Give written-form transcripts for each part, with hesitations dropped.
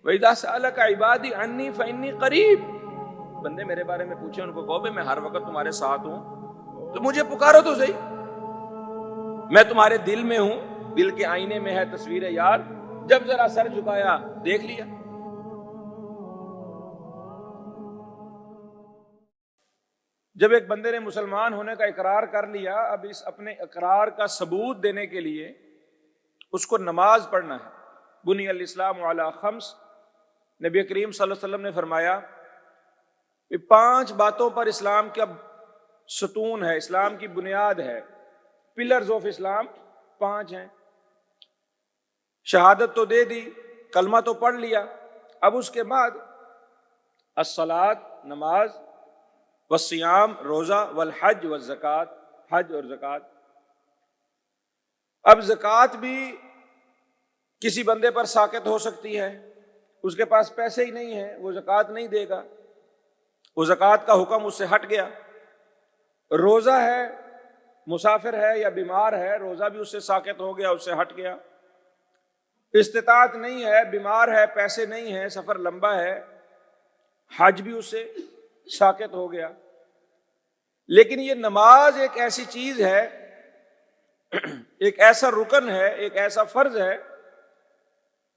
وَإِذَا سَأَلَكَ عِبَادِي عَنِّي فَإِنِّي قَرِيب، بندے میرے بارے میں پوچھیں، ان کو کہو میں ہر وقت تمہارے ساتھ ہوں، تو مجھے پکارو تو صحیح، میں تمہارے دل میں ہوں، دل کے آئینے میں ہے تصویر یار، جب ذرا سر جھکایا دیکھ لیا۔ جب ایک بندے نے مسلمان ہونے کا اقرار کر لیا، اب اس اپنے اقرار کا ثبوت دینے کے لیے اس کو نماز پڑھنا ہے۔ بنی الاسلام علی خمس، نبی کریم صلی اللہ علیہ وسلم نے فرمایا کہ 5 باتوں پر اسلام کا ستون ہے، اسلام کی بنیاد ہے، پلرز آف اسلام 5 ہیں۔ شہادت تو دے دی، کلمہ تو پڑھ لیا، اب اس کے بعد الصلاۃ نماز، والصیام روزہ، والحج والزکوٰۃ حج اور زکوٰۃ۔ اب زکوٰۃ بھی کسی بندے پر ساقط ہو سکتی ہے، اس کے پاس پیسے ہی نہیں ہیں، وہ زکوٰۃ نہیں دے گا، وہ زکوٰۃ کا حکم اس سے ہٹ گیا۔ روزہ ہے، مسافر ہے یا بیمار ہے، روزہ بھی اس سے ساقط ہو گیا، اس سے ہٹ گیا۔ استطاعت نہیں ہے، بیمار ہے، پیسے نہیں ہیں، سفر لمبا ہے، حج بھی اس سے ساقط ہو گیا۔ لیکن یہ نماز ایک ایسی چیز ہے، ایک ایسا رکن ہے، ایک ایسا فرض ہے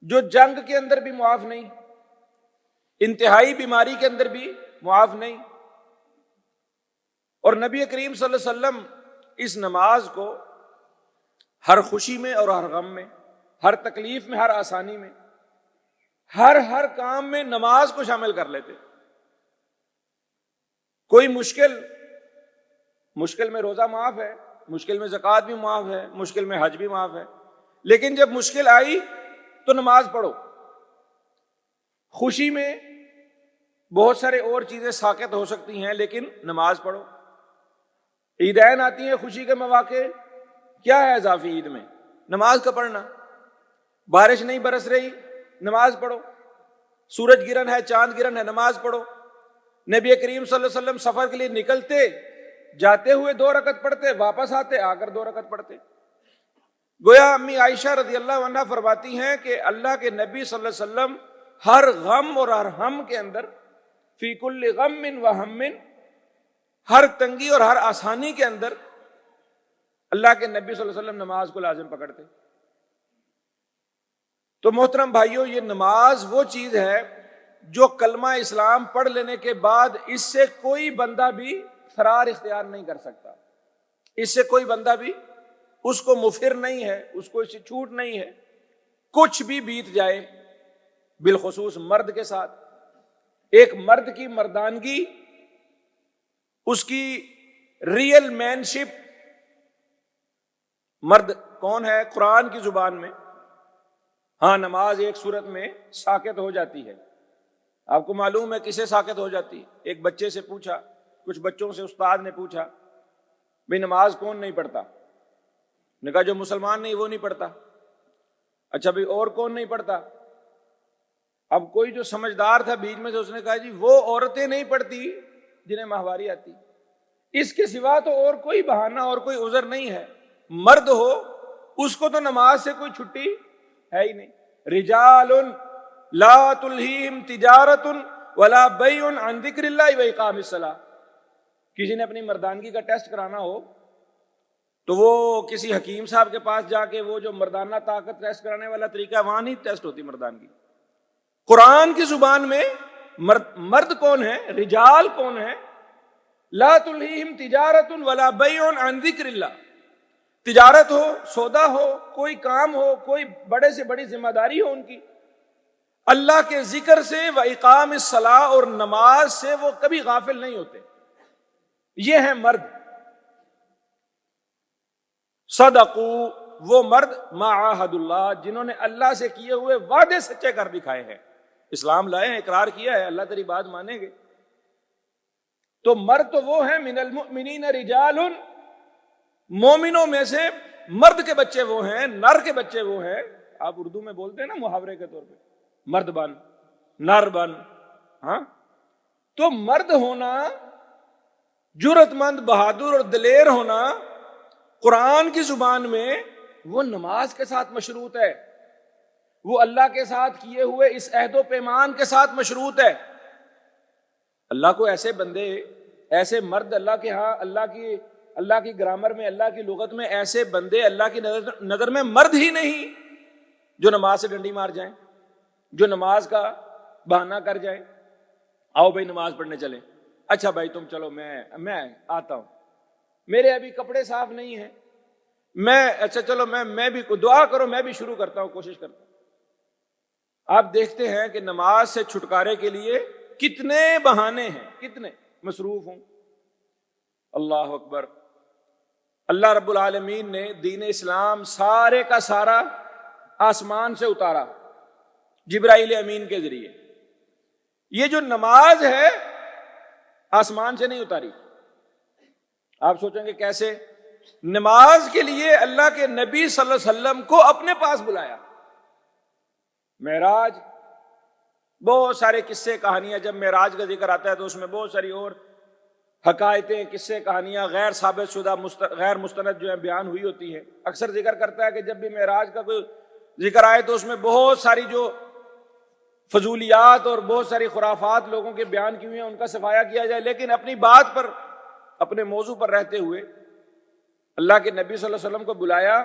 جو جنگ کے اندر بھی معاف نہیں، انتہائی بیماری کے اندر بھی معاف نہیں۔ اور نبی کریم صلی اللہ علیہ وسلم اس نماز کو ہر خوشی میں اور ہر غم میں، ہر تکلیف میں، ہر آسانی میں، ہر کام میں نماز کو شامل کر لیتے۔ کوئی مشکل میں روزہ معاف ہے، مشکل میں زکوٰۃ بھی معاف ہے، مشکل میں حج بھی معاف ہے، لیکن جب مشکل آئی تو نماز پڑھو۔ خوشی میں بہت سارے اور چیزیں ساقط ہو سکتی ہیں، لیکن نماز پڑھو۔ عیدین آتی ہیں، خوشی کے مواقع، کیا ہے اضافی عید میں؟ نماز کا پڑھنا۔ بارش نہیں برس رہی، نماز پڑھو۔ سورج گرہن ہے، چاند گرہن ہے، نماز پڑھو۔ نبی کریم صلی اللہ علیہ وسلم سفر کے لیے نکلتے، جاتے ہوئے 2 رکعت پڑھتے، واپس آتے آ کر 2 رکعت پڑھتے۔ گویا امی عائشہ رضی اللہ عنہا فرماتی ہیں کہ اللہ کے نبی صلی اللہ علیہ وسلم ہر غم اور ہر ہم کے اندر، فی کل غم و ہم، ہر تنگی اور ہر آسانی کے اندر اللہ کے نبی صلی اللہ علیہ وسلم نماز کو لازم پکڑتے۔ تو محترم بھائیوں، یہ نماز وہ چیز ہے جو کلمہ اسلام پڑھ لینے کے بعد اس سے کوئی بندہ بھی فرار اختیار نہیں کر سکتا، اس سے کوئی بندہ بھی اس کو مفر نہیں ہے، اس کو اس سے چھوٹ نہیں ہے۔ کچھ بھی بیت جائے، بالخصوص مرد کے ساتھ، ایک مرد کی مردانگی، اس کی ریئل مین شپ، مرد کون ہے قرآن کی زبان میں؟ ہاں، نماز ایک صورت میں ساقط ہو جاتی ہے۔ آپ کو معلوم ہے کسے ساقط ہو جاتی ہے؟ ایک بچے سے پوچھا، کچھ بچوں سے استاد نے پوچھا، بھئی نماز کون نہیں پڑھتا؟ نے کہا جو مسلمان نہیں وہ نہیں پڑھتا۔ اچھا بھئی اور کون نہیں پڑھتا؟ اب کوئی جو سمجھدار تھا بیچ میں سے، اس نے کہا جی وہ عورتیں نہیں پڑھتی جنہیں ماہواری آتی، اس کے سوا تو اور کوئی بہانہ اور کوئی عذر نہیں ہے۔ مرد ہو اس کو تو نماز سے کوئی چھٹی ہے ہی نہیں۔ رجال لا تلہیہم تجارت ولا بیع عن ذکر اللہ واقام الصلاۃ۔ کسی نے اپنی مردانگی کا ٹیسٹ کرانا ہو تو وہ کسی حکیم صاحب کے پاس جا کے، وہ جو مردانہ طاقت ٹیسٹ کرانے والا طریقہ ہے، وہاں نہیں ٹیسٹ ہوتی مردانگی۔ قرآن کی زبان میں مرد کون ہے، رجال کون ہے؟ لا تلہیہم تجارت ولا بیع عن ذکر اللہ۔ تجارت ہو، سودا ہو، کوئی کام ہو، کوئی بڑے سے بڑی ذمہ داری ہو ان کی، اللہ کے ذکر سے و اقام الصلاۃ اور نماز سے وہ کبھی غافل نہیں ہوتے۔ یہ ہیں مرد۔ صدقوا، وہ مرد، ما عاہد اللہ، جنہوں نے اللہ سے کیے ہوئے وعدے سچے کر دکھائے ہیں۔ اسلام لائے ہیں، اقرار کیا ہے، اللہ تیری بات مانیں گے۔ تو مرد تو وہ ہیں، من المؤمنین رجال، مومنوں میں سے مرد کے بچے وہ ہیں، نر کے بچے وہ ہیں۔ آپ اردو میں بولتے ہیں نا محاورے کے طور پہ، مرد بن، نر بن۔ ہاں، تو مرد ہونا، جرأت مند، بہادر اور دلیر ہونا قرآن کی زبان میں وہ نماز کے ساتھ مشروط ہے۔ وہ اللہ کے ساتھ کیے ہوئے اس عہد و پیمان کے ساتھ مشروط ہے۔ اللہ کو ایسے بندے، ایسے مرد اللہ کے ہاں، اللہ کی گرامر میں، اللہ کی لغت میں ایسے بندے اللہ کی نظر میں مرد ہی نہیں جو نماز سے ڈنڈی مار جائیں، جو نماز کا بہانہ کر جائیں، آؤ بھائی نماز پڑھنے چلیں، اچھا بھائی تم چلو، میں آتا ہوں، میرے ابھی کپڑے صاف نہیں ہیں، اچھا چلو میں بھی دعا کرو، میں بھی شروع کرتا ہوں، کوشش کرتا ہوں۔ آپ دیکھتے ہیں کہ نماز سے چھٹکارے کے لیے کتنے بہانے ہیں، کتنے مصروف ہوں۔ اللہ اکبر۔ اللہ رب العالمین نے دین اسلام سارے کا سارا آسمان سے اتارا جبرائیل امین کے ذریعے۔ یہ جو نماز ہے آسمان سے نہیں اتاری۔ آپ سوچیں گے کیسے؟ نماز کے لیے اللہ کے نبی صلی اللہ علیہ وسلم کو اپنے پاس بلایا۔ معراج، بہت سارے قصے کہانیاں، جب معراج کا ذکر آتا ہے تو اس میں بہت ساری اور حکایتیں، قصے کہانیاں غیر ثابت شدہ، غیر مستند جو ہیں بیان ہوئی ہوتی ہیں۔ اکثر ذکر کرتا ہے کہ جب بھی معراج کا کوئی ذکر آئے تو اس میں بہت ساری جو فضولیات اور بہت ساری خرافات لوگوں کے بیان کی ہوئی ہیں ان کا صفایا کیا جائے، لیکن اپنی بات پر، اپنے موضوع پر رہتے ہوئے اللہ کے نبی صلی اللہ علیہ وسلم کو بلایا۔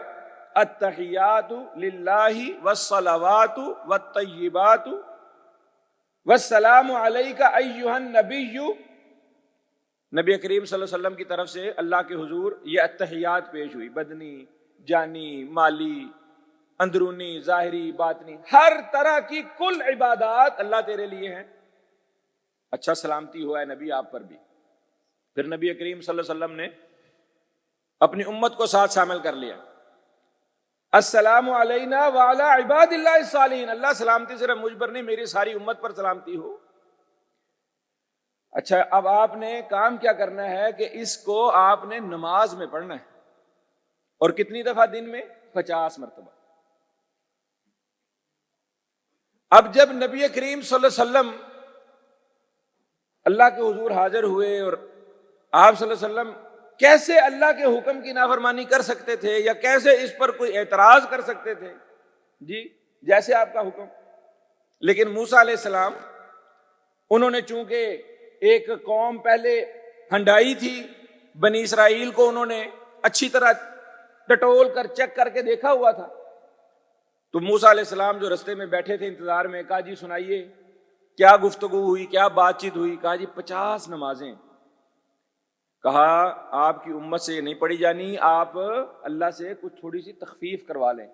التحیات للہ والصلوات والطیبات والسلام علیک ایھا النبی۔ نبی کریم صلی اللہ علیہ وسلم کی طرف سے اللہ کے حضور یہ التحیات پیش ہوئی، بدنی، جانی، مالی، اندرونی، ظاہری، باطنی، ہر طرح کی کل عبادات اللہ تیرے لیے ہیں، اچھا سلامتی ہوا ہے نبی آپ پر بھی۔ پھر نبی کریم صلی اللہ علیہ وسلم نے اپنی امت کو ساتھ شامل کر لیا۔ السلام علینا وعلی عباد اللہ الصالحین، اللہ سلامتی صرف مجھ پر نہیں میری ساری امت پر سلامتی ہو۔ اچھا اب آپ نے کام کیا کرنا ہے کہ اس کو آپ نے نماز میں پڑھنا ہے، اور کتنی دفعہ دن میں؟ 50 مرتبہ۔ اب جب نبی کریم صلی اللہ علیہ وسلم اللہ کے حضور حاضر ہوئے اور آپ صلی اللہ علیہ وسلم کیسے اللہ کے حکم کی نافرمانی کر سکتے تھے یا کیسے اس پر کوئی اعتراض کر سکتے تھے؟ جی جیسے آپ کا حکم۔ لیکن موسیٰ علیہ السلام، انہوں نے چونکہ ایک قوم پہلے ہنڈائی تھی، بنی اسرائیل کو انہوں نے اچھی طرح ٹٹول کر چیک کر کے دیکھا ہوا تھا، تو موسیٰ علیہ السلام جو رستے میں بیٹھے تھے انتظار میں، کہا جی سنائیے کیا گفتگو ہوئی، کیا بات چیت ہوئی؟ کہا جی 50 نمازیں۔ کہا آپ کی امت سے یہ نہیں پڑھی جانی، آپ اللہ سے کچھ تھوڑی سی تخفیف کروا لیں۔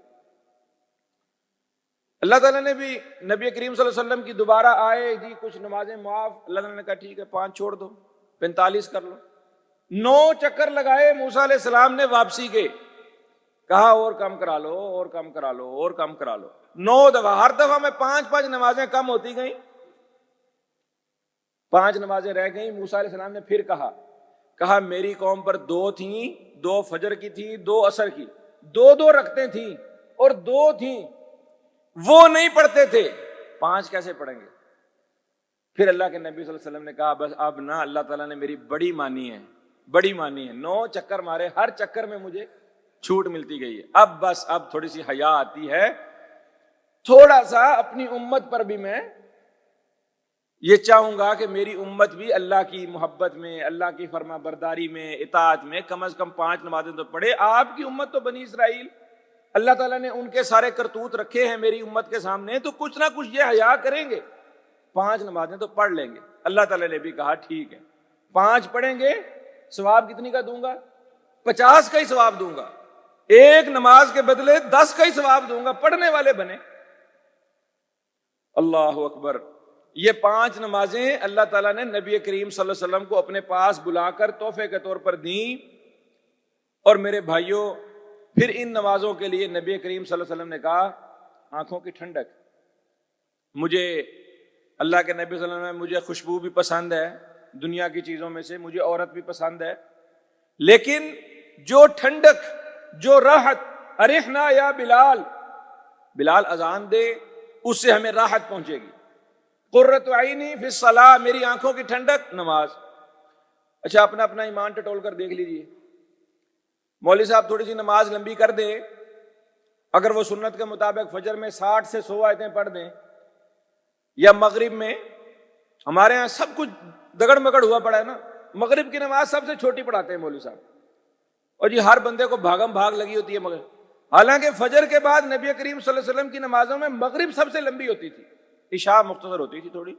اللہ تعالیٰ نے بھی نبی کریم صلی اللہ علیہ وسلم کی دوبارہ آئے، جی کچھ نمازیں معاف، اللہ تعالیٰ نے کہا ٹھیک ہے 5 چھوڑ دو، 45 کر لو۔ 9 چکر لگائے موسیٰ علیہ السلام نے واپسی کے، کہا اور کم کرا لو، اور کم کرا لو، اور کم کرا لو۔ 9 دفعہ، ہر دفعہ میں 5 نمازیں کم ہوتی گئیں، 5 نمازیں رہ گئیں۔ موسیٰ علیہ السلام نے پھر کہا میری قوم پر 2 تھیں، 2 فجر کی تھی، 2 عصر کی، 2 رکعتیں تھیں اور 2 تھیں، وہ نہیں پڑھتے تھے، 5 کیسے پڑھیں گے؟ پھر اللہ کے نبی صلی اللہ علیہ وسلم نے کہا بس اب نہ، اللہ تعالیٰ نے میری بڑی مانی ہے، بڑی مانی ہے، 9 چکر مارے، ہر چکر میں مجھے چھوٹ ملتی گئی ہے، اب بس اب تھوڑی سی حیا آتی ہے، تھوڑا سا اپنی امت پر بھی میں یہ چاہوں گا کہ میری امت بھی اللہ کی محبت میں، اللہ کی فرما برداری میں، اطاعت میں کم از کم 5 نمازیں تو پڑھے۔ آپ کی امت تو بنی اسرائیل، اللہ تعالیٰ نے ان کے سارے کرتوت رکھے ہیں میری امت کے سامنے، تو کچھ نہ کچھ یہ حیا کریں گے، 5 نمازیں تو پڑھ لیں گے۔ اللہ تعالیٰ نے بھی کہا ٹھیک ہے، 5 پڑھیں گے، ثواب کتنی کا دوں گا؟ 50 کا ہی ثواب دوں گا، 1 نماز کے بدلے 10 کا ہی ثواب دوں گا، پڑھنے والے بنے۔ اللہ اکبر۔ یہ 5 نمازیں اللہ تعالیٰ نے نبی کریم صلی اللہ علیہ وسلم کو اپنے پاس بلا کر تحفے کے طور پر دیں۔ اور میرے بھائیوں، پھر ان نمازوں کے لیے نبی کریم صلی اللہ علیہ وسلم نے کہا آنکھوں کی ٹھنڈک، مجھے اللہ کے نبی صلی اللہ علیہ وسلم، مجھے خوشبو بھی پسند ہے دنیا کی چیزوں میں سے، مجھے عورت بھی پسند ہے، لیکن جو ٹھنڈک، جو راحت، ارحنا یا بلال، بلال اذان دے اس سے ہمیں راحت پہنچے گی۔ قرۃ عینی فی الصلاۃ، میری آنکھوں کی ٹھنڈک نماز۔ اچھا اپنا اپنا ایمان ٹٹول کر دیکھ لیجئے، مولوی صاحب تھوڑی سی نماز لمبی کر دے اگر وہ سنت کے مطابق فجر میں 60 سے 100 آیتیں پڑھ دیں، یا مغرب میں، ہمارے ہاں سب کچھ دگڑ مگڑ ہوا پڑا ہے نا، مغرب کی نماز سب سے چھوٹی پڑھاتے ہیں مولوی صاحب، اور یہ ہر بندے کو بھاگم بھاگ لگی ہوتی ہے مغرب، حالانکہ فجر کے بعد نبی کریم صلی اللہ علیہ وسلم کی نمازوں میں مغرب سب سے لمبی ہوتی تھی، عشاء مختصر ہوتی تھی تھوڑی،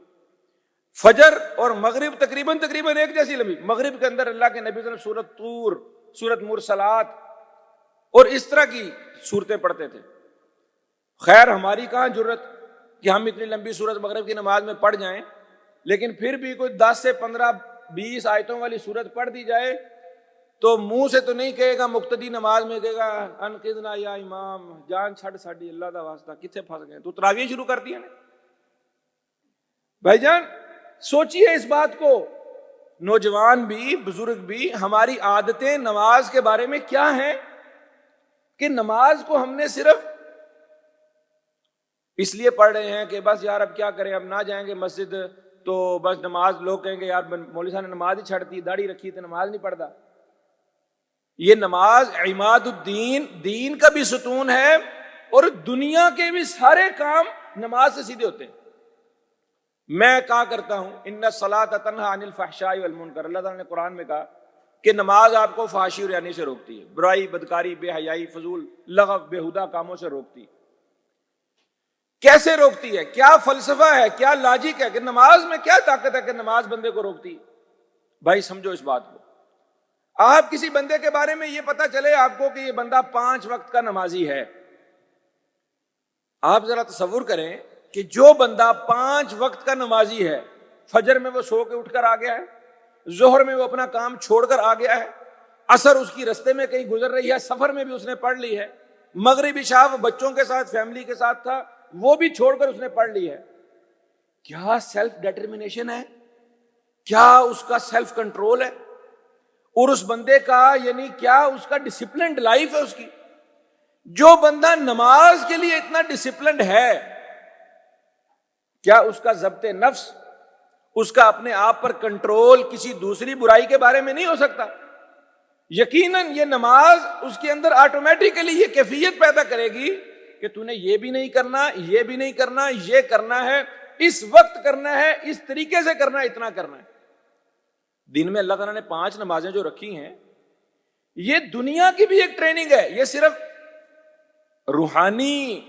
فجر اور مغرب تقریباً ایک جیسی لمبی۔ مغرب کے اندر اللہ کے نبی صلی اللہ علیہ وسلم سورۃ طور، سورۃ مرسلات اور اس طرح کی صورتیں پڑھتے تھے۔ خیر ہماری کہاں جرت کہ ہم اتنی لمبی سورت مغرب کی نماز میں پڑھ جائیں، لیکن پھر بھی کوئی 10 سے 15 20 آیتوں والی سورت پڑھ دی جائے تو منہ سے تو نہیں کہے گا، مقتدی نماز میں کہے گا انقذنا یا امام، جان چھڑ ساڈی اللہ دا واسطہ، کتنے پھنس گئے، تو تراویح شروع کر دی ہے نا۔ بھائی جان سوچئے اس بات کو، نوجوان بھی بزرگ بھی، ہماری عادتیں نماز کے بارے میں کیا ہیں کہ نماز کو ہم نے صرف اس لیے پڑھ رہے ہیں کہ بس یار اب کیا کریں، اب نہ جائیں گے مسجد تو بس نماز، لوگ کہیں گے یار مولوی صاحب نے نماز ہی چھڑ دی، داڑھی رکھی تو نماز نہیں پڑھتا۔ یہ نماز عماد الدین، دین کا بھی ستون ہے، اور دنیا کے بھی سارے کام نماز سے سیدھے ہوتے ہیں۔ میں کہا کرتا ہوں ان الصلاۃ تنہی عن الفحشاء والمنکر، اللہ تعالیٰ نے قرآن میں کہا کہ نماز آپ کو فحاشی اور یعنی سے روکتی ہے، برائی، بدکاری، بے حیائی، فضول لغو، بےہودہ کاموں سے روکتی ہے۔ کیسے روکتی ہے؟ کیا فلسفہ ہے، کیا لاجک ہے کہ نماز میں کیا طاقت ہے کہ نماز بندے کو روکتی ہے؟ بھائی سمجھو اس بات کو۔ آپ کسی بندے کے بارے میں یہ پتا چلے آپ کو کہ یہ بندہ 5 وقت کا نمازی ہے، آپ ذرا تصور کریں کہ جو بندہ 5 وقت کا نمازی ہے، فجر میں وہ سو کے اٹھ کر آ گیا ہے، ظہر میں وہ اپنا کام چھوڑ کر آ گیا ہے، عصر اس کی رستے میں کہیں گزر رہی ہے، سفر میں بھی اس نے پڑھ لی ہے، مغرب عشاء وہ بچوں کے ساتھ فیملی کے ساتھ تھا وہ بھی چھوڑ کر اس نے پڑھ لی ہے۔ کیا سیلف ڈیٹرمنیشن ہے، کیا اس کا سیلف کنٹرول ہے، اور اس بندے کا یعنی کیا اس کا ڈسپلنڈ لائف ہے اس کی۔ جو بندہ نماز کے لیے اتنا ڈسپلنڈ ہے، کیا اس کا ضبط نفس، اس کا اپنے آپ پر کنٹرول کسی دوسری برائی کے بارے میں نہیں ہو سکتا؟ یقیناً یہ نماز اس کے اندر آٹومیٹیکلی یہ کیفیت پیدا کرے گی کہ تو نے یہ بھی نہیں کرنا، یہ بھی نہیں کرنا، یہ کرنا ہے، اس وقت کرنا ہے، اس طریقے سے کرنا ہے، اتنا کرنا ہے۔ دن میں اللہ تعالیٰ نے 5 نمازیں جو رکھی ہیں، یہ دنیا کی بھی ایک ٹریننگ ہے، یہ صرف روحانی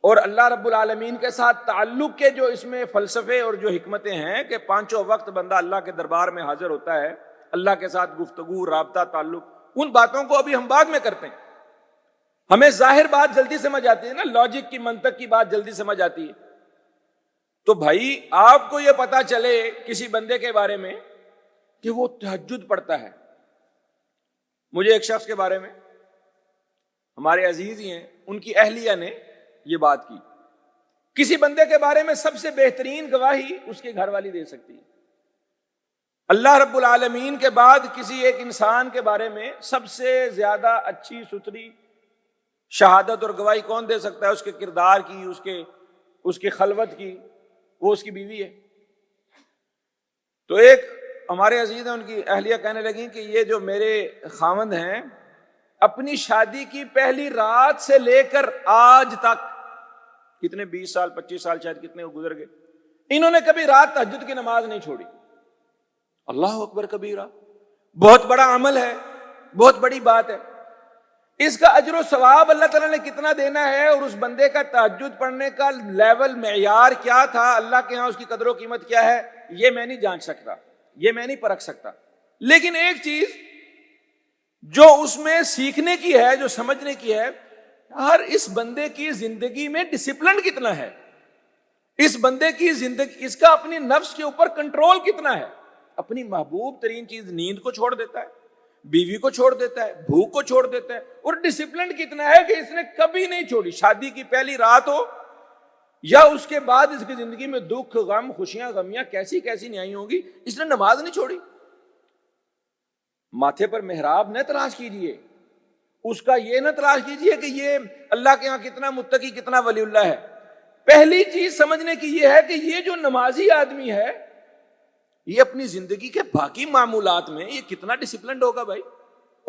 اور اللہ رب العالمین کے ساتھ تعلق کے جو اس میں فلسفے اور جو حکمتیں ہیں کہ 5 وقت بندہ اللہ کے دربار میں حاضر ہوتا ہے، اللہ کے ساتھ گفتگو، رابطہ، تعلق، ان باتوں کو ابھی ہم بعد میں کرتے ہیں۔ ہمیں ظاہر بات جلدی سمجھ آتی ہے نا، لاجک کی، منطق کی بات جلدی سمجھ آتی ہے۔ تو بھائی آپ کو یہ پتا چلے کسی بندے کے بارے میں کہ وہ تہجد پڑھتا ہے۔ مجھے ایک شخص کے بارے میں، ہمارے عزیز ہی ہیں، ان کی اہلیہ نے یہ بات کی، کسی بندے کے بارے میں سب سے بہترین گواہی اس کے گھر والی دے سکتی ہے۔ اللہ رب العالمین کے بعد کسی ایک انسان کے بارے میں سب سے زیادہ اچھی ستھری شہادت اور گواہی کون دے سکتا ہے؟ اس کے کردار کی، اس کے خلوت کی، وہ اس کی بیوی ہے۔ تو ایک ہمارے عزیز ہیں، ان کی اہلیہ کہنے لگیں کہ یہ جو میرے خاوند ہیں، اپنی شادی کی پہلی رات سے لے کر آج تک، کتنے 20 سال 25 سال شاید کتنے گزر گئے، انہوں نے کبھی رات تہجد کی نماز نہیں چھوڑی۔ اللہ اکبر کبیرہ، بہت بڑا عمل ہے، بہت بڑی بات ہے۔ اس کا اجر و ثواب اللہ تعالیٰ نے کتنا دینا ہے، اور اس بندے کا تہجد پڑھنے کا لیول، معیار کیا تھا اللہ کے ہاں، اس کی قدر و قیمت کیا ہے، یہ میں نہیں جان سکتا، یہ میں نہیں پرکھ سکتا۔ لیکن ایک چیز جو اس میں سیکھنے کی ہے، جو سمجھنے کی ہے، ہر اس بندے کی زندگی میں ڈسپلن کتنا ہے، اس بندے کی زندگی، اس کا اپنی نفس کے اوپر کنٹرول کتنا ہے۔ اپنی محبوب ترین چیز نیند کو چھوڑ دیتا ہے، بیوی کو چھوڑ دیتا ہے، بھوک کو چھوڑ دیتا ہے، اور ڈسپلن کتنا ہے کہ اس نے کبھی نہیں چھوڑی، شادی کی پہلی رات ہو یا اس کے بعد اس کی زندگی میں دکھ، غم، خوشیاں، غمیاں کیسی کیسی نہیں آئی ہوں گی، اس نے نماز نہیں چھوڑی۔ ماتھے پر محراب نہ تلاش کیجئے، اس کا یہ نہ تلاش کیجئے کہ یہ اللہ کے ہاں کتنا متقی، کتنا ولی اللہ ہے۔ پہلی چیز سمجھنے کی یہ ہے کہ یہ جو نمازی آدمی ہے، یہ اپنی زندگی کے باقی معمولات میں یہ کتنا ڈسپلنڈ ہوگا بھائی۔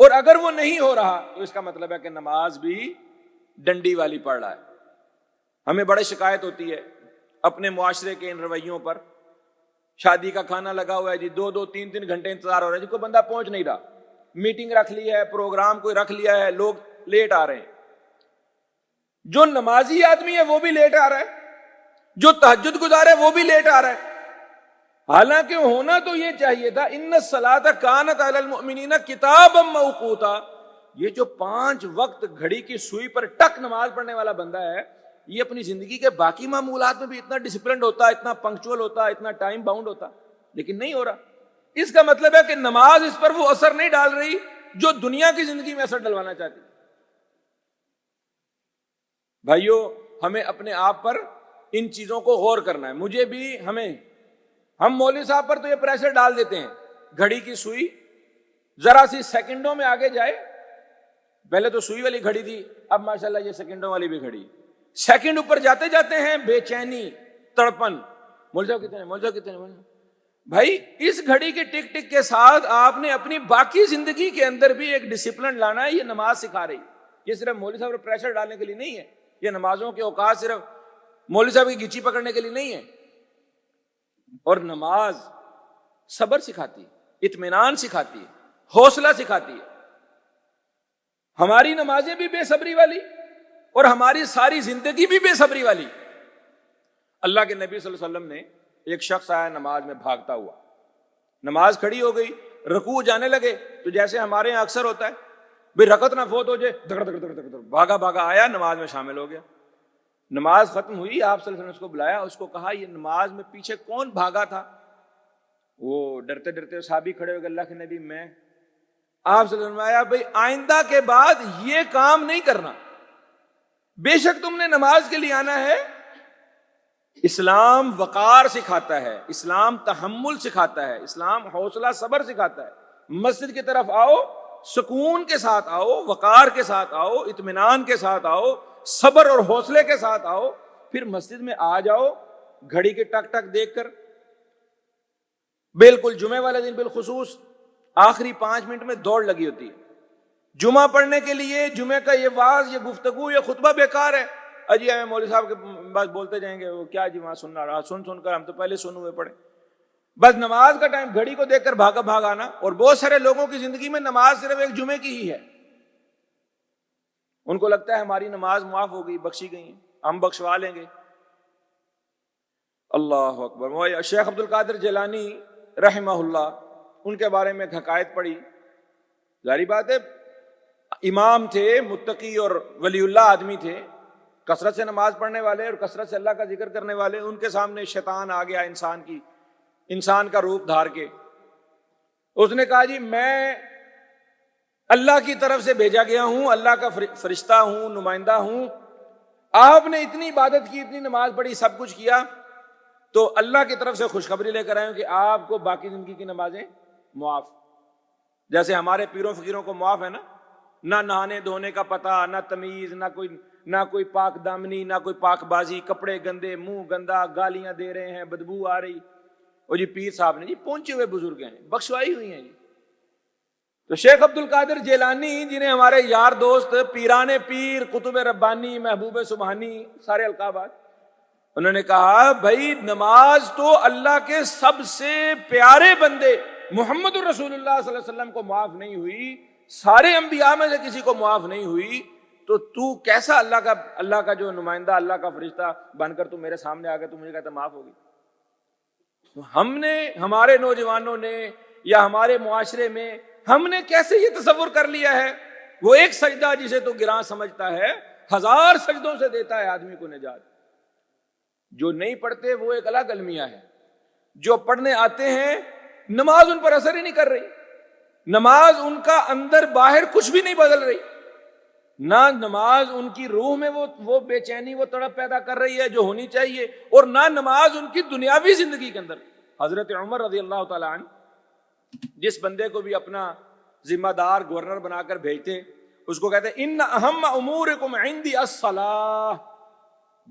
اور اگر وہ نہیں ہو رہا تو اس کا مطلب ہے کہ نماز بھی ڈنڈی والی پڑھ رہا ہے. ہمیں بڑی شکایت ہوتی ہے اپنے معاشرے کے ان رویوں پر. شادی کا کھانا لگا ہوا ہے جی، 2-3 گھنٹے انتظار ہو رہا ہے جی، کوئی بندہ پہنچ نہیں رہا. میٹنگ رکھ لی ہے، پروگرام کوئی رکھ لیا ہے، لوگ لیٹ آ رہے ہیں. جو نمازی آدمی ہے وہ بھی لیٹ آ رہا ہے، جو تہجد گزار ہے وہ بھی لیٹ آ رہا ہے. حالانکہ ہونا تو یہ چاہیے تھا ان الصلاۃ کانت علی المؤمنین کتابا موقوتا. یہ جو 5 وقت گھڑی کی سوئی پر ٹک نماز پڑھنے والا بندہ ہے، یہ اپنی زندگی کے باقی معمولات میں بھی اتنا ڈسپلنڈ ہوتا، اتنا پنکچوئل ہوتا، اتنا ٹائم باؤنڈ ہوتا، لیکن نہیں ہو رہا. اس کا مطلب ہے کہ نماز اس پر وہ اثر نہیں ڈال رہی جو دنیا کی زندگی میں اثر ڈلوانا چاہتی. بھائیو، ہمیں اپنے آپ پر ان چیزوں کو غور کرنا ہے. مجھے بھی ہم مولوی صاحب پر تو یہ پریشر ڈال دیتے ہیں، گھڑی کی سوئی ذرا سی سیکنڈوں میں آگے جائے. پہلے تو سوئی والی گھڑی تھی، اب ماشاءاللہ یہ سیکنڈوں والی بھی گھڑی. سیکنڈ اوپر جاتے جاتے ہیں بے چینی، تڑپن، مولوی صاحب کتنے، مولوی صاحب کتنے. بھائی اس گھڑی کے ٹک ٹک کے ساتھ آپ نے اپنی باقی زندگی کے اندر بھی ایک ڈسپلن لانا ہے. یہ نماز سکھا رہی. یہ صرف مولوی صاحب پر پریشر ڈالنے کے لیے نہیں ہے. یہ نمازوں کے اوقات صرف مولوی صاحب کی گچی پکڑنے کے لیے نہیں ہے. اور نماز صبر سکھاتی ہے، اطمینان سکھاتی ہے، حوصلہ سکھاتی ہے. ہماری نمازیں بھی بے صبری والی اور ہماری ساری زندگی بھی بے صبری والی. اللہ کے نبی صلی اللہ علیہ وسلم نے ایک شخص آیا نماز میں بھاگتا ہوا. نماز کھڑی ہو گئی، رکوع جانے لگے تو جیسے ہمارے یہاں اکثر ہوتا ہے بھئی رکعت نہ فوت ہو جائے، دھڑ دھڑ دھڑ دھڑ، بھاگا بھاگا آیا، نماز میں شامل ہو گیا. نماز ختم ہوئی، آپ صلی اللہ علیہ وسلم نے اس کو بلایا، اس کو کہا یہ نماز میں پیچھے کون بھاگا تھا؟ وہ ڈرتے ڈرتے صحابی کھڑے ہو گئے، اللہ کے نبی میں. آپ صلی اللہ علیہ وسلم آیا، بھئی آئندہ کے بعد یہ کام نہیں کرنا. بے شک تم نے نماز کے لیے آنا ہے. اسلام وقار سکھاتا ہے، اسلام تحمل سکھاتا ہے، اسلام حوصلہ صبر سکھاتا ہے. مسجد کی طرف آؤ، سکون کے ساتھ آؤ، وقار کے ساتھ آؤ، اطمینان کے ساتھ آؤ، صبر اور حوصلے کے ساتھ آؤ. پھر مسجد میں آ جاؤ گھڑی کے ٹک ٹک دیکھ کر. بالکل جمعے والے دن بالخصوص آخری 5 منٹ میں دوڑ لگی ہوتی ہے. جمعہ پڑھنے کے لیے جمعے کا یہ واعظ، یہ گفتگو، یہ خطبہ بیکار ہے. اجی ہمیں مولوی صاحب کے بس بولتے جائیں گے، وہ کیا جی وہاں سننا رہا، سن کر ہم تو پہلے سنے ہوئے پڑے. بس نماز کا ٹائم گھڑی کو دیکھ کر بھاگ آنا. اور بہت سارے لوگوں کی زندگی میں نماز صرف ایک جمعے کی ہی ہے. ان کو لگتا ہے ہماری نماز معاف ہو گئی، بخشی گئی، ہم بخشوا لیں گے. اللہ اکبر. شیخ عبد القادر جیلانی رحمہ اللہ، ان کے بارے میں ایک حکایت پڑھی. ظاہری بات ہے امام تھے، متقی اور ولی اللہ آدمی تھے، کثرت سے نماز پڑھنے والے اور کثرت سے اللہ کا ذکر کرنے والے. ان کے سامنے شیطان آ گیا انسان کا روپ دھار کے. اس نے کہا جی میں اللہ کی طرف سے بھیجا گیا ہوں، اللہ کا فرشتہ ہوں، نمائندہ ہوں. آپ نے اتنی عبادت کی، اتنی نماز پڑھی، سب کچھ کیا، تو اللہ کی طرف سے خوشخبری لے کر آئے ہوں کہ آپ کو باقی زندگی کی نمازیں معاف. جیسے ہمارے پیروں فقیروں کو معاف ہے نا، نہ نہانے دھونے کا پتہ، نہ تمیز، نہ کوئی پاک دامنی، نہ کوئی پاک بازی، کپڑے گندے، منہ گندا، گالیاں دے رہے ہیں، بدبو آ رہی. اور جی پیر صاحب نے جی پہنچے ہوئے بزرگ ہیں، بخشوائی ہوئی ہیں جی. تو شیخ عبد القادر جیلانی، جنہیں ہمارے یار دوست پیران پیر، قطب ربانی، محبوب سبحانی، سارے القابات، انہوں نے کہا بھائی نماز تو اللہ کے سب سے پیارے بندے محمد الرسول اللہ صلی اللہ علیہ وسلم کو معاف نہیں ہوئی، سارے انبیاء میں سے کسی کو معاف نہیں ہوئی، تو کیسا اللہ کا جو نمائندہ، اللہ کا فرشتہ بن کر تو میرے سامنے آ گیا، تو مجھے کہتا معاف ہوگی. ہم نے، ہمارے نوجوانوں نے یا ہمارے معاشرے میں ہم نے کیسے یہ تصور کر لیا ہے، وہ ایک سجدہ جسے تو گراں سمجھتا ہے 1000 سجدوں سے دیتا ہے آدمی کو نجات. جو نہیں پڑھتے وہ ایک الگ المیہ ہے. جو پڑھنے آتے ہیں نماز ان پر اثر ہی نہیں کر رہی، نماز ان کا اندر باہر کچھ بھی نہیں بدل رہی، نہ نماز ان کی روح میں وہ بے چینی، وہ تڑپ پیدا کر رہی ہے جو ہونی چاہیے، اور نہ نماز ان کی دنیاوی زندگی کے اندر. حضرت عمر رضی اللہ تعالیٰ عنہ جس بندے کو بھی اپنا ذمہ دار گورنر بنا کر بھیجتے، اس کو کہتے ان اہم امورکم عندی الصلاۃ.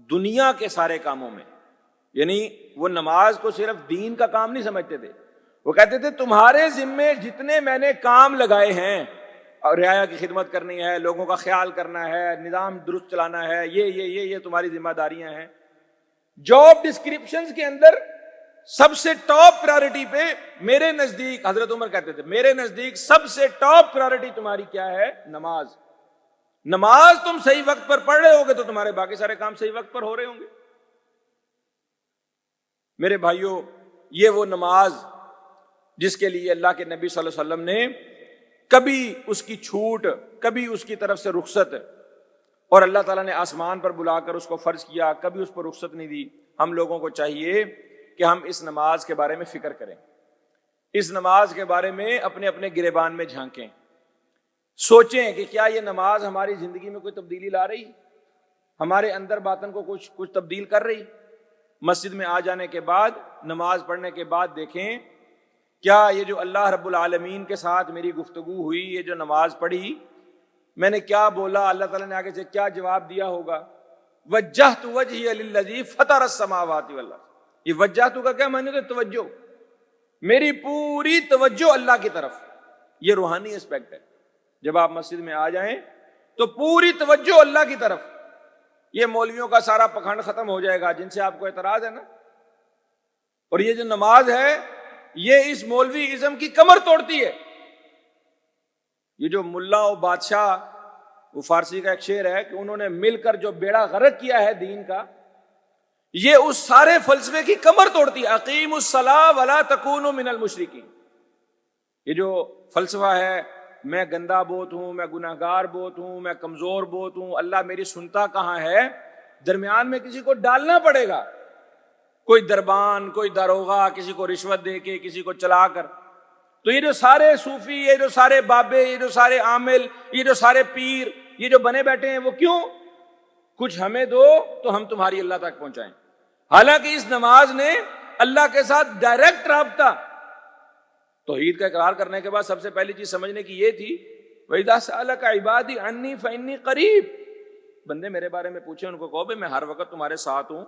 دنیا کے سارے کاموں میں، یعنی وہ نماز کو صرف دین کا کام نہیں سمجھتے تھے، وہ کہتے تھے تمہارے ذمے جتنے میں نے کام لگائے ہیں رعایا کی خدمت کرنی ہے، لوگوں کا خیال کرنا ہے، نظام درست چلانا ہے، یہ تمہاری ذمہ داریاں ہیں۔ جاب ڈسکرپشنز کے اندر سب سے ٹاپ پرائرٹی پہ میرے نزدیک، حضرت عمر کہتے تھے میرے نزدیک سب سے ٹاپ پرائرٹی تمہاری کیا ہے؟ نماز۔ نماز تم صحیح وقت پر پڑھ رہے ہوگے تو تمہارے باقی سارے کام صحیح وقت پر ہو رہے ہوں گے۔ میرے بھائیوں، یہ وہ نماز جس کے لیے اللہ کے نبی صلی اللہ علیہ وسلم نے کبھی اس کی چھوٹ، کبھی اس کی طرف سے رخصت، اور اللہ تعالیٰ نے آسمان پر بلا کر اس کو فرض کیا، کبھی اس پر رخصت نہیں دی۔ ہم لوگوں کو چاہیے کہ ہم اس نماز کے بارے میں فکر کریں، اس نماز کے بارے میں اپنے اپنے گریبان میں جھانکیں، سوچیں کہ کیا یہ نماز ہماری زندگی میں کوئی تبدیلی لا رہی، ہمارے اندر باطن کو کچھ تبدیل کر رہی۔ مسجد میں آ جانے کے بعد، نماز پڑھنے کے بعد دیکھیں کیا یہ جو اللہ رب العالمین کے ساتھ میری گفتگو ہوئی، یہ جو نماز پڑھی، میں نے کیا بولا، اللہ تعالیٰ نے آگے سے کیا جواب دیا ہوگا۔ وجہت وجہی للذی فطر السماوات والارض، یہ وجہت کا کیا معنی ہے؟ توجہ، میری پوری توجہ اللہ کی طرف۔ یہ روحانی اسپیکٹ ہے۔ جب آپ مسجد میں آ جائیں تو پوری توجہ اللہ کی طرف۔ یہ مولویوں کا سارا پکھنڈ ختم ہو جائے گا جن سے آپ کو اعتراض ہے نا۔ اور یہ جو نماز ہے یہ اس مولوی ازم کی کمر توڑتی ہے۔ یہ جو ملا و بادشاہ، وہ فارسی کا ایک شعر ہے کہ انہوں نے مل کر جو بیڑا غرق کیا ہے دین کا، یہ اس سارے فلسفے کی کمر توڑتی ہے۔ اقیم الصلاۃ ولا تکونوا من المشرکین، یہ جو فلسفہ ہے میں گندا بہت ہوں، میں گناہگار بہت ہوں، میں کمزور بہت ہوں، اللہ میری سنتا کہاں ہے، درمیان میں کسی کو ڈالنا پڑے گا، کوئی دربان، کوئی داروغہ، کسی کو رشوت دے کے، کسی کو چلا کر۔ تو یہ جو سارے صوفی، یہ جو سارے بابے، یہ جو سارے عامل، یہ جو سارے پیر، یہ جو بنے بیٹھے ہیں، وہ کیوں؟ کچھ ہمیں دو تو ہم تمہاری اللہ تک پہنچائیں۔ حالانکہ اس نماز نے اللہ کے ساتھ ڈائریکٹ رابطہ۔ توحید کا اقرار کرنے کے بعد سب سے پہلی چیز سمجھنے کی یہ تھی، وَإِذَا سَأَلَكَ عِبَادِي عَنِّي فَإِنِّي قَرِيب، بندے میرے بارے میں پوچھیں، ان کو کہو میں ہر وقت تمہارے ساتھ ہوں،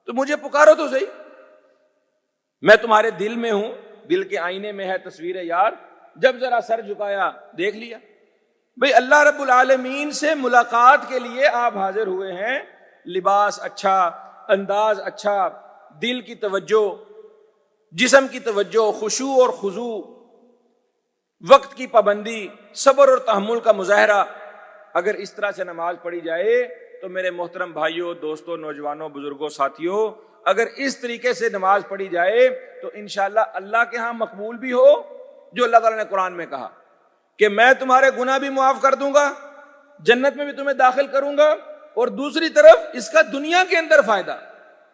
تو مجھے پکارو تو صحیح، میں تمہارے دل میں ہوں، دل کے آئینے میں ہے تصویر یار، جب ذرا سر جھکایا دیکھ لیا۔ بھئی اللہ رب العالمین سے ملاقات کے لیے آپ حاضر ہوئے ہیں، لباس اچھا، انداز اچھا، دل کی توجہ، جسم کی توجہ، خشوع اور خضوع، وقت کی پابندی، صبر اور تحمل کا مظاہرہ۔ اگر اس طرح سے نماز پڑھی جائے تو میرے محترم بھائیوں، دوستوں، نوجوانوں، بزرگوں، ساتھیوں، اگر اس طریقے سے نماز پڑھی جائے تو انشاءاللہ اللہ کے ہاں مقبول بھی ہو، جو اللہ تعالیٰ نے قرآن میں کہا کہ میں تمہارے گناہ بھی معاف کر دوں گا، جنت میں بھی تمہیں داخل کروں گا، اور دوسری طرف اس کا دنیا کے اندر فائدہ،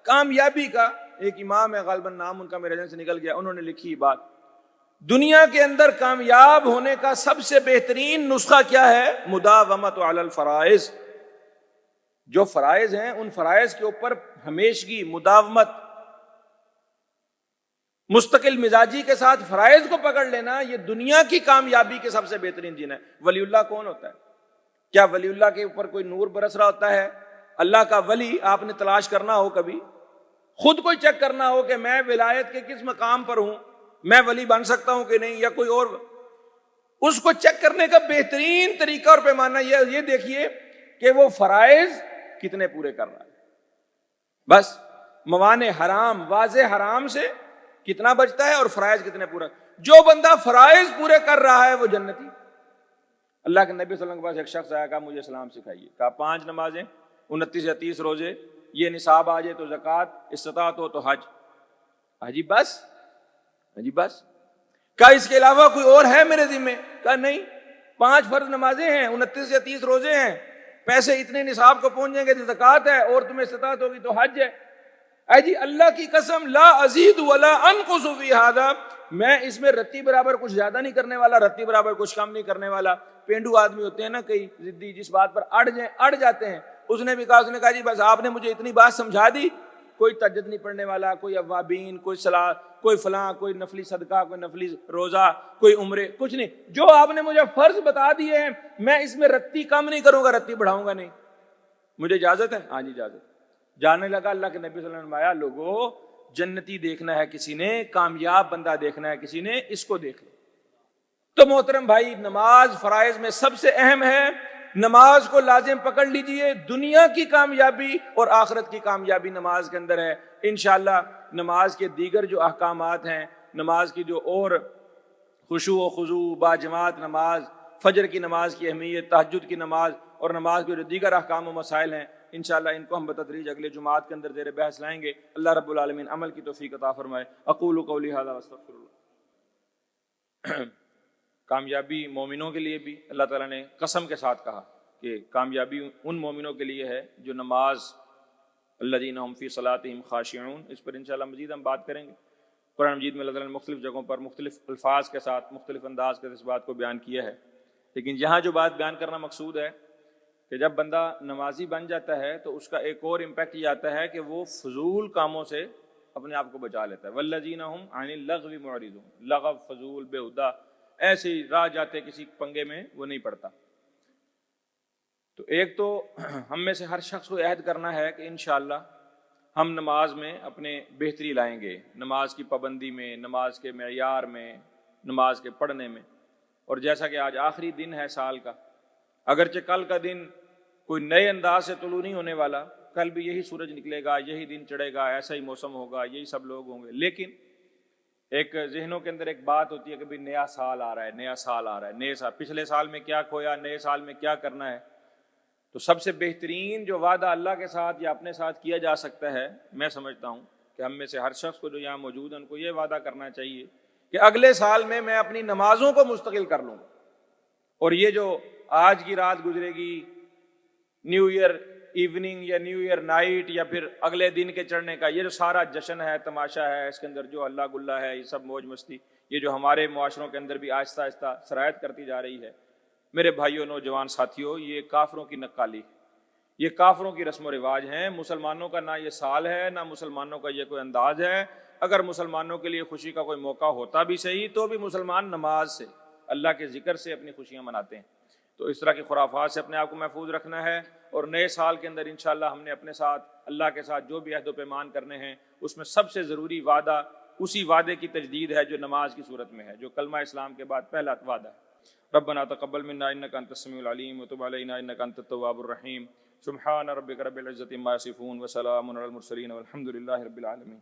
کامیابی کا۔ ایک امام ہے، غالباً نام ان کا میرے ذہن سے نکل گیا، انہوں نے لکھی بات، دنیا کے اندر کامیاب ہونے کا سب سے بہترین نسخہ کیا ہے؟ مداومت علی الفرائض۔ جو فرائض ہیں ان فرائض کے اوپر ہمیشگی، مداومت، مستقل مزاجی کے ساتھ فرائض کو پکڑ لینا، یہ دنیا کی کامیابی کے سب سے بہترین جین ہے۔ ولی اللہ کون ہوتا ہے؟ کیا ولی اللہ کے اوپر کوئی نور برس رہا ہوتا ہے؟ اللہ کا ولی آپ نے تلاش کرنا ہو، کبھی خود کو چیک کرنا ہو کہ میں ولایت کے کس مقام پر ہوں، میں ولی بن سکتا ہوں کہ نہیں، یا کوئی اور، اس کو چیک کرنے کا بہترین طریقہ اور پیمانہ یہ دیکھیے کہ وہ فرائض کتنے پورے کر رہا ہے۔ بس موانع حرام، واضح حرام سے کتنا بچتا ہے اور فرائض کتنے پورا۔ جو بندہ فرائض پورے کر رہا ہے وہ جنتی۔ اللہ کے نبی صلی اللہ علیہ وسلم کے پاس ایک شخص آیا، کہا مجھے اسلام سکھائیے۔ کہا 5 نمازیں، 29 یا 30 روزے، یہ نصاب آ جائے تو زکوٰۃ، استطاعت ہو تو حج۔ حجی بس، حجی بس۔ کہا اس کے علاوہ کوئی اور ہے میرے ذمہ؟ کہا نہیں، 5 فرض نمازیں ہیں، 29 یا 30 روزے ہیں، پیسے اتنے نصاب کو پہنچ جائیں گے تو زکوٰۃ ہے، اور تمہیں استطاعت ہوگی تو حج ہے۔ اے جی اللہ کی قسم، لا ازید ولا انقص فی ھذا، میں اس میں رتی برابر کچھ زیادہ نہیں کرنے والا، رتی برابر کچھ کم نہیں کرنے والا۔ پینڈو آدمی ہوتے ہیں نا کئی ضدی، جس بات پر اڑ جاتے ہیں۔ اس نے بھی کہا، اس نے کہا جی بس آپ نے مجھے اتنی بات سمجھا دی، کوئی تہجد نہیں پڑھنے والا، کوئی اوابین، کوئی صلاۃ، کوئی فلاں، کوئی نفلی صدقہ، کوئی نفلی روزہ، کوئی عمرے، کچھ نہیں۔ جو آپ نے مجھے فرض بتا دیے ہیں میں اس میں رتی کم نہیں کروں گا، رتی بڑھاؤں گا نہیں۔ مجھے اجازت ہے؟ ہاں جی اجازت۔ جانے لگا، اللہ کے نبی صلی اللہ علیہ وسلم نے فرمایا، لوگوں جنتی دیکھنا ہے کسی نے، کامیاب بندہ دیکھنا ہے کسی نے، اس کو دیکھ لو۔ تو محترم بھائی، نماز فرائض میں سب سے اہم ہے، نماز کو لازم پکڑ لیجئے، دنیا کی کامیابی اور آخرت کی کامیابی نماز کے اندر ہے۔ انشاءاللہ نماز کے دیگر جو احکامات ہیں، نماز کی جو اور خشوع و خضوع، باجماعت نماز، فجر کی نماز کی اہمیت، تہجد کی نماز اور نماز کے جو دیگر احکام و مسائل ہیں، انشاءاللہ ان کو ہم بتدریج اگلے جمعات کے اندر زیر بحث لائیں گے۔ اللہ رب العالمین عمل کی توفیق عطا فرمائے۔ اقول قولی ھذا واستغفر اللہ۔ کامیابی مومنوں کے لیے بھی اللہ تعالیٰ نے قسم کے ساتھ کہا کہ کامیابی ان مومنوں کے لیے ہے جو نماز، الذین ھم فی صلاتہم خاشعون، اس پر انشاءاللہ مزید ہم بات کریں گے۔ قرآن مجید میں اللہ تعالیٰ نے مختلف جگہوں پر مختلف الفاظ کے ساتھ مختلف انداز کے اس بات کو بیان کیا ہے، لیکن یہاں جو بات بیان کرنا مقصود ہے کہ جب بندہ نمازی بن جاتا ہے تو اس کا ایک اور امپیکٹ یہ آتا ہے کہ وہ فضول کاموں سے اپنے آپ کو بچا لیتا ہے۔ والذین ھم عن اللغو معرضون، لغو، فضول، بےہودہ، ایسے ہی راہ جاتے کسی پنگے میں وہ نہیں پڑتا۔ تو ایک تو ہم میں سے ہر شخص کو عہد کرنا ہے کہ انشاءاللہ ہم نماز میں اپنے بہتری لائیں گے، نماز کی پابندی میں، نماز کے معیار میں، نماز کے پڑھنے میں۔ اور جیسا کہ آج آخری دن ہے سال کا، اگرچہ کل کا دن کوئی نئے انداز سے طلوع نہیں ہونے والا، کل بھی یہی سورج نکلے گا، یہی دن چڑھے گا، ایسا ہی موسم ہوگا، یہی سب لوگ ہوں گے، لیکن ایک ذہنوں کے اندر ایک بات ہوتی ہے کہ بھی نیا سال آ رہا ہے، نیا سال آ رہا ہے، نئے سال، پچھلے سال میں کیا کھویا، نئے سال میں کیا کرنا ہے۔ تو سب سے بہترین جو وعدہ اللہ کے ساتھ یا اپنے ساتھ کیا جا سکتا ہے، میں سمجھتا ہوں کہ ہم میں سے ہر شخص کو جو یہاں موجود ہے ان کو یہ وعدہ کرنا چاہیے کہ اگلے سال میں اپنی نمازوں کو مستقل کر لوں، اور یہ جو آج کی رات گزرے گی، نیو ایئر ایوننگ یا نیو ایئر نائٹ یا پھر اگلے دن کے چڑھنے کا یہ جو سارا جشن ہے، تماشا ہے، اس کے اندر جو اللہ گلہ ہے، یہ سب موج مستی، یہ جو ہمارے معاشروں کے اندر بھی آہستہ آہستہ سرایت کرتی جا رہی ہے، میرے بھائیوں، نوجوان ساتھیوں، یہ کافروں کی نقالی ہے، یہ کافروں کی رسم و رواج ہیں۔ مسلمانوں کا نہ یہ سال ہے، نہ مسلمانوں کا یہ کوئی انداز ہے۔ اگر مسلمانوں کے لیے خوشی کا کوئی موقع ہوتا بھی صحیح، تو بھی مسلمان نماز سے، اللہ کے ذکر سے اپنی خوشیاں مناتے ہیں۔ تو اس طرح کی خرافات سے اپنے آپ کو محفوظ رکھنا ہے، اور نئے سال کے اندر انشاءاللہ ہم نے اپنے ساتھ اللہ کے ساتھ جو بھی عہد و پیمان کرنے ہیں، اس میں سب سے ضروری وعدہ اسی وعدے کی تجدید ہے جو نماز کی صورت میں ہے، جو کلمہ اسلام کے بعد پہلا وعدہ ہے۔ ربنا تقبل منا انك انت السميع العليم وتب علينا انك انت التواب الرحيم۔ سبحان ربك رب العزة عما يصفون وسلام على المرسلين والحمد لله رب العالمين۔